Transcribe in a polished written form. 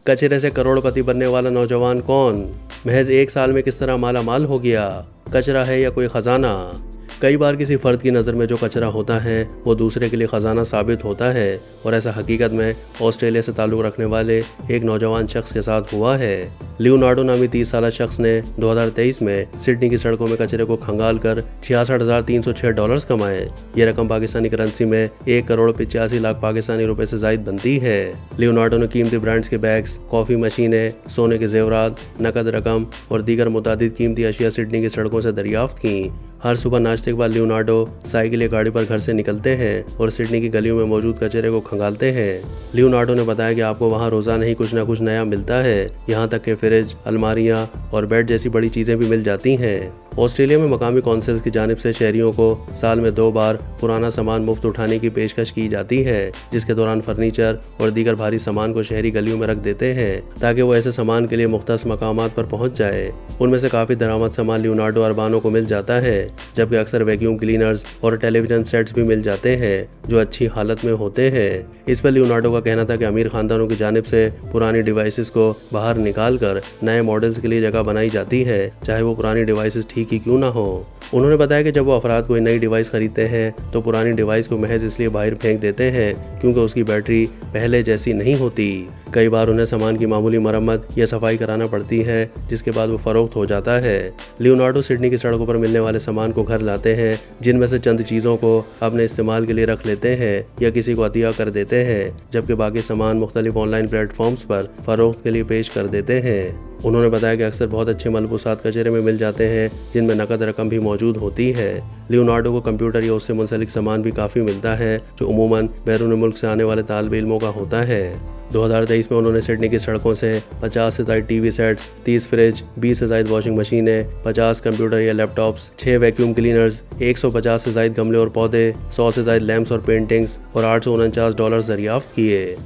कचरे से करोड़पति बनने वाला नौजवान कौन? महज 1 साल में किस तरह माला माल हो गया? कचरा है या कोई खजाना? कई बार किसी फर्द की नज़र में जो कचरा होता है वो दूसरे के लिए खजाना साबित होता है, और ऐसा हकीकत में ऑस्ट्रेलिया से ताल्लुक़ रखने वाले एक नौजवान शख्स के साथ हुआ है। लियोनार्डो नामी 30 साला शख्स ने 2023 में सिडनी की सड़कों में कचरे को खंगाल कर $66,306 कमाए। ये रकम पाकिस्तानी करेंसी में 1,85,00,000 पाकिस्तानी रुपए से ज़ायद बनती है। लियोनार्डो ने कीमती ब्रांड्स के बैग्स, कॉफ़ी मशीनें, सोने के जेवरात, नकद रकम और दीगर मुतादिद कीमती अशिया सिडनी की सड़कों से दरियाफ्त की। हर सुबह नाश्ते के बाद लियोनार्डो साइकिल या गाड़ी पर घर से निकलते हैं और सिडनी की गलियों में मौजूद कचरे को खंगालते हैं। लियोनार्डो ने बताया कि आपको वहाँ रोज़ाना ही कुछ ना कुछ नया मिलता है, यहाँ तक कि फ्रिज, अलमारियाँ और बेड जैसी बड़ी चीज़ें भी मिल जाती हैं। ऑस्ट्रेलिया में मकामी कौंसिल की जानिब से शहरियों को साल में 2 बार पुराना सामान मुफ्त उठाने की पेशकश की जाती है, जिसके दौरान फर्नीचर और दीगर भारी सामान को शहरी गलियों में रख देते हैं ताकि वो ऐसे सामान के लिए मुख्तस मकामात पर पहुंच जाए। उनमें से काफ़ी दरामद सामान लियोनार्डो अरबानो को मिल जाता है, जबकि अक्सर वैक्यूम क्लीनर्स और टेलीविजन सेट्स भी मिल जाते हैं जो अच्छी हालत में होते हैं। इस पर लियोनार्डो का कहना था कि अमीर खानदानों की जानिब से पुरानी डिवाइसेस को बाहर निकाल कर नए मॉडल्स के लिए जगह बनाई जाती है, चाहे वो पुरानी डिवाइसेस ठीक ही क्यों ना हो। उन्होंने बताया कि जब वो अफराद कोई नई डिवाइस खरीदते हैं तो पुरानी डिवाइस को महज इसलिए बाहर फेंक देते हैं क्योंकि उसकी बैटरी पहले जैसी नहीं होती। कई बार उन्हें सामान की मामूली मरम्मत या सफाई कराना पड़ती है, जिसके बाद वो फरोख्त हो जाता है। लियोनार्डो सिडनी की सड़कों पर मिलने वाले सामान को घर लाते हैं, जिनमें से चंद चीज़ों को अपने इस्तेमाल के लिए रख लेते हैं या किसी को अतिया कर देते हैं, जबकि बाकी सामान मुख्तलिफ ऑनलाइन प्लेटफॉर्म्स पर फरोख्त के लिए पेश कर देते हैं। उन्होंने बताया कि अक्सर बहुत अच्छे मलबूसात कचरे में मिल जाते हैं जिनमें नकद रकम भी मौजूद होती है। लियोनार्डो को कंप्यूटर या उससे मुंसलिक सामान भी काफ़ी मिलता है जो उमूमन बैरून मुल्क से आने वाले तालिब इल्मों का होता है। 2023 में उन्होंने सिडनी की सड़कों से 50 से ज़ायद टीवी सेट्स, 30 फ्रिज, 20 से ज़ायद वॉशिंग मशीनें, 50 कंप्यूटर या लैपटॉप्स, 6 वैक्यूम क्लीनर्स, 150 से ज़ायद गमले और पौधे, 100 से ज़ायद लैंप्स और पेंटिंग्स और $849 दरियाफ्त किए।